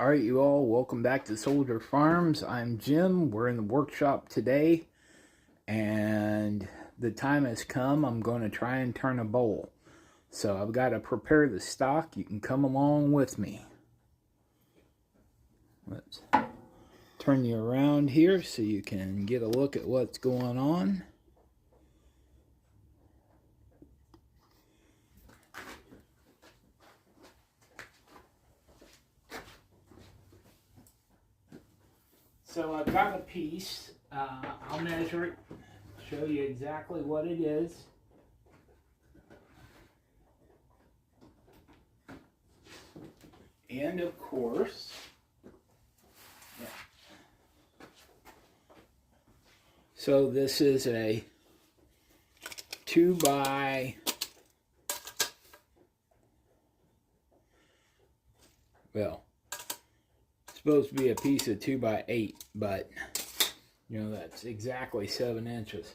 All right, you all, welcome back to Soldier Farms. I'm Jim. We're in the workshop today, and the time has come. I'm going to try and turn a bowl. So I've got to prepare the stock. You can come along with me. Let's turn you around here so you can get a look at what's going on. So I've got a piece. I'll measure it, show you exactly what it is. And of course, so this is a 2 by, well, supposed to be a piece of 2 by 8, but you know that's exactly 7 inches.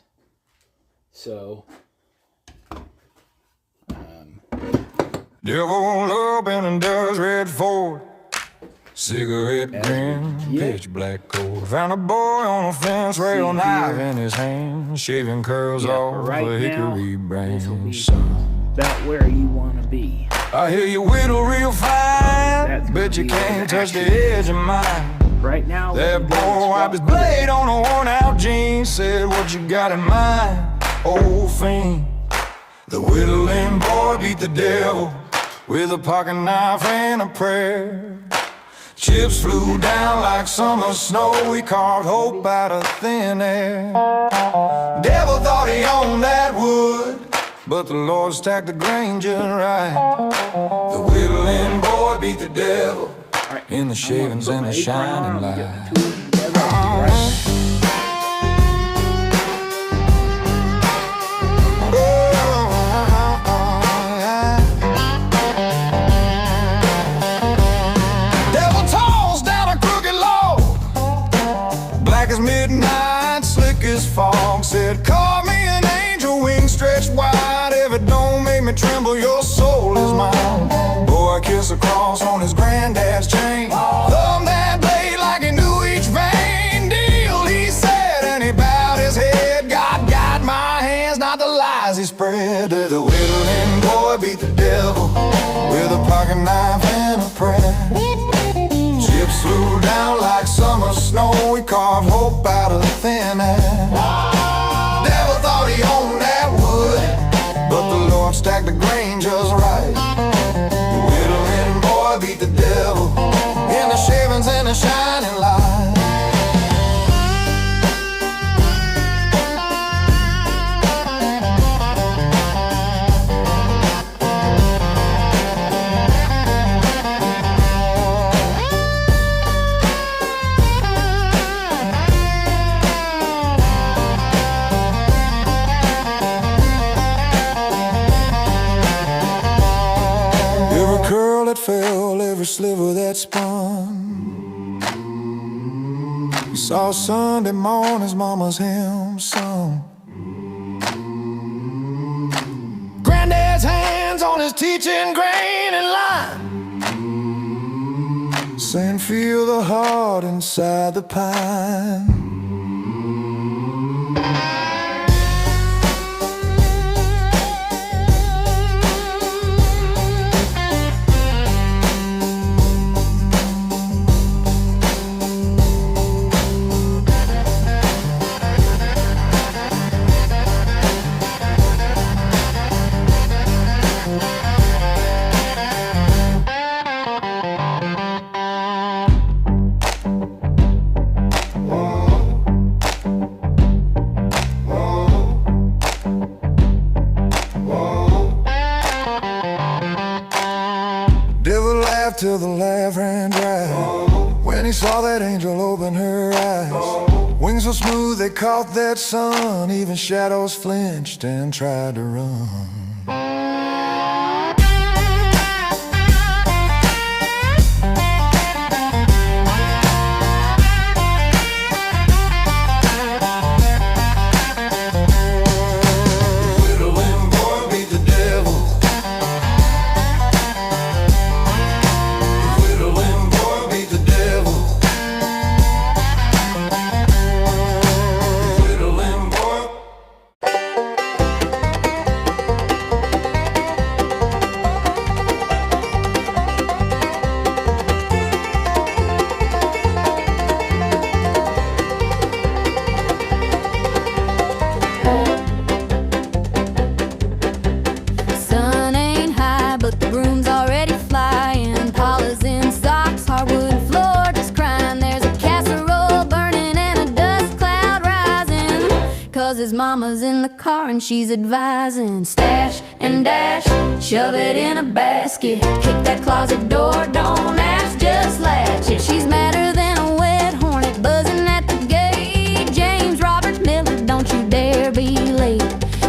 So Devil up and does red Ford, cigarette grin, pitch black coat. Found a boy on a fence rail, knife in his hand, shaving curls off right a now, hickory branch. about where you want to be. I hear you whittle real fine, bet you can't touch the edge of mine. Right now, that boy wiped his blade on a worn out jean, said, "What you got in mind, old fiend?" The whittling boy beat the devil with a pocket knife and a prayer. Chips flew down like summer snow, he carved hope out of thin air. Devil thought he owned that wood, but the Lord stacked the grain just right. The whittling boy beat the devil in the shavings and the shining light. Devil tossed down a crooked log, black as midnight, slick as fog. Said, "Carve me an angel, wings stretched wide. If it don't make me tremble, your soul is mine." Boy kissed a cross on his granddad's chain, thumbed that blade like he knew each vein. Deal, he said, and he bowed his head. God guide my hands, not the lies he spread. The whittling boy beat the devil with a pocket knife and a prayer. Chips flew down like summer snow, he carved hope out of thin air. Devil thought he owned that wood, but the Lord stacked the grain just right. The whittling boy beat the devil in the shavings and the shining light. Fell, every sliver that spun. We saw Sunday morning's mama's hymn sung. Granddad's hands on his teaching grain and line, saying, "Feel the heart inside the pine." Till the laugh ran dry when he saw that angel open her eyes. Wings so smooth they caught that sun, even shadows flinched and tried to run. The his mama's in the car and she's advising. Stash and dash, shove it in a basket. Kick that closet door, don't ask, just latch it. She's madder than a wet hornet buzzing at the gate. James Robert Miller, don't you dare be late.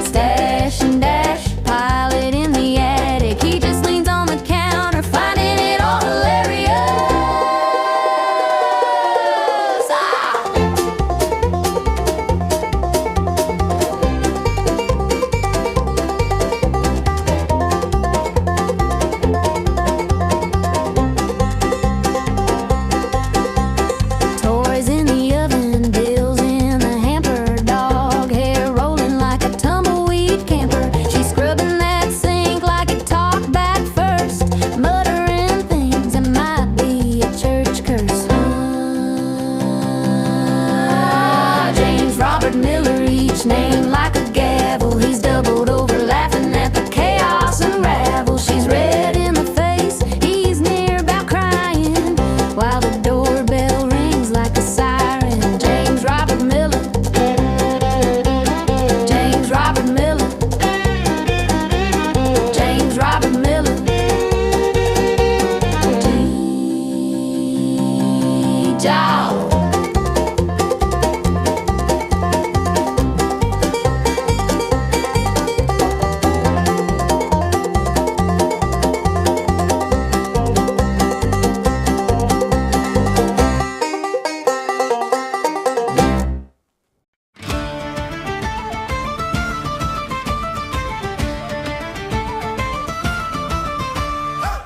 Stash and dash, pile it in the attic. He just leans on the counter, finding it all hilarious. Toys in the oven, bills in the hamper, dog hair rolling like a tumbleweed camper. She's scrubbing that sink like it talked back first, muttering things that might be a church curse. James Robert Miller, each name like a gavel. He's doubled over laughing at the chaos unravel. She's red in the face, he's near about crying, while the doorbell rings like a siren. James Robert Miller, James Robert Miller, James Robert Miller. Dog.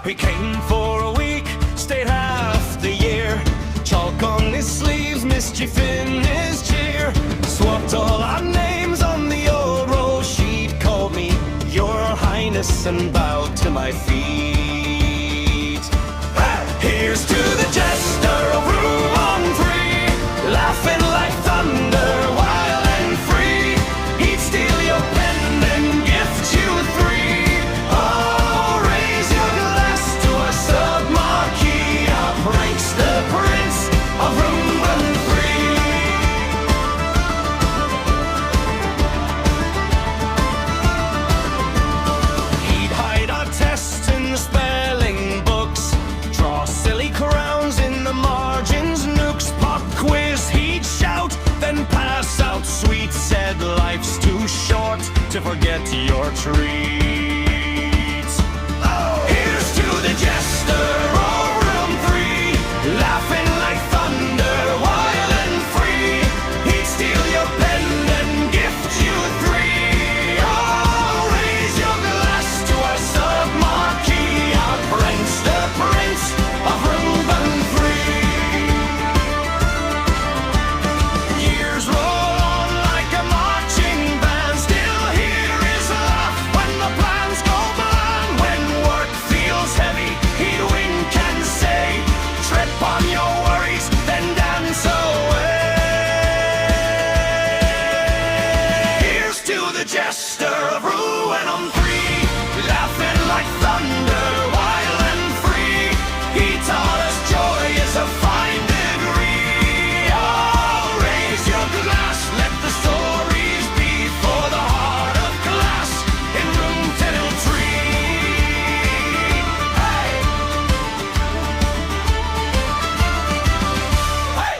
He came for a week, stayed half the year. Chalk on his sleeves, mischief in his cheer. Swapped all our names on the old roll sheet. Called me Your Highness and bowed to my feet. Here's to the jester of Rouen Free, laughing like thunder, wild and free. He'd steal your pen and gift you three. Oh, raise your glass to a sub-marquee, a prankster prince of Rouen Free. He'd hide our tests in the spelling books, draw silly crowns in the margins, nukes, pop quiz. He'd shout, then pass out sweet, said life's too short to forget your treats. Here's to the jester, all room three, laughing like thunder, wild and free. He'd steal your pen and gift you three. Oh, raise your glass to our sub-marquee, our prince, the prince of Rouen Free. Years roll on like a marching band, still hear his laugh when the plans go blind. When work feels heavy, he'd wink and say, trip on your worries, then dance away. Here's to the jester of Rouen Free, laughing like thunder, wild and free. He taught us joy is a fine degree. Oh, raise your glass, let the stories be for the heart of glass in room 1003. Hey! Hey!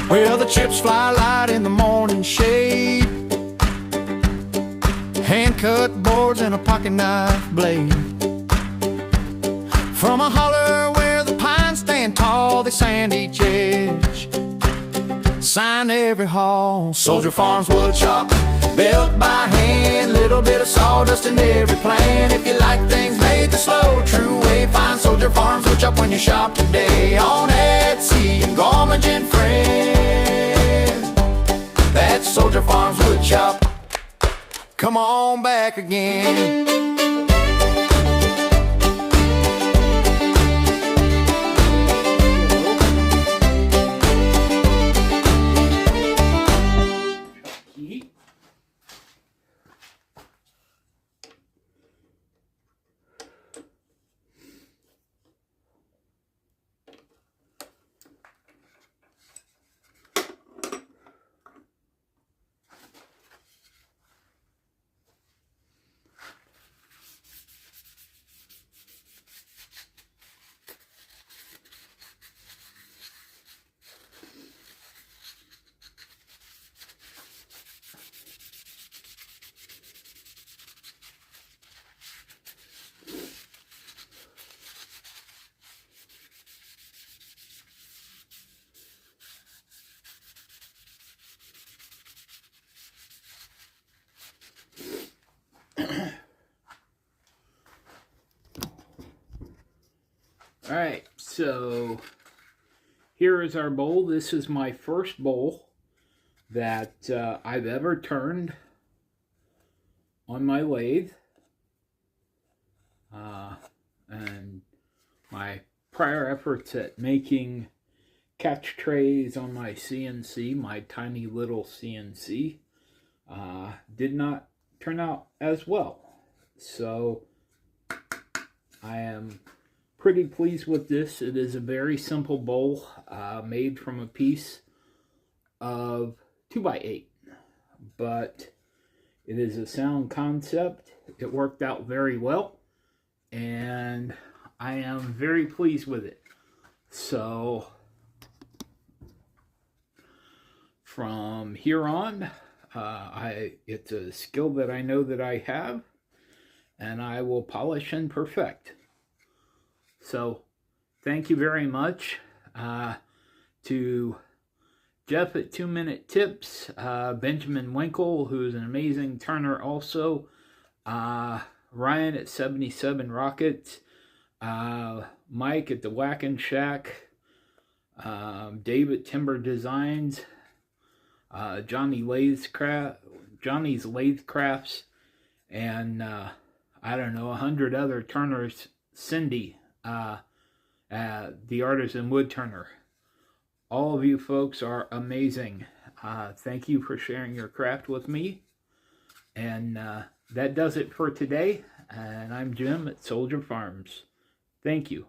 Well, the chips fly light in the morning shade, hand-cut boards and a pocket knife blade. From a holler where the pines stand tall, they sand each edge, sign every hall. Soldier Farms wood shop, built by hand, little bit of sawdust in every plan. If you like things made the slow, true way, find Soldier Farms wood shop when you shop today on Etsy and Gormage and Friends. That's Soldier Farms wood shop. Come on back again. So here is our bowl. This is my first bowl that I've ever turned on my lathe. And my prior efforts at making catch trays on my CNC, my tiny little CNC, did not turn out as well. So I am pretty pleased with this. It is a very simple bowl made from a piece of 2x8, but it is a sound concept. It worked out very well, and I am very pleased with it. So from here on, it's a skill that I know that I have, and I will polish and perfect. So thank you very much to Jeff at 2 Minute Tips, Benjamin Winkle, who's an amazing turner also, Ryan at 77 Rockets, Mike at the Whackin' Shack, Dave at Timber Designs, Johnny's Lathe Crafts, and I don't know, 100 other turners, Cindy, the Artisan Wood Turner. All of you folks are amazing. Thank you for sharing your craft with me. And that does it for today. And I'm Jim at Soldier Farms. Thank you.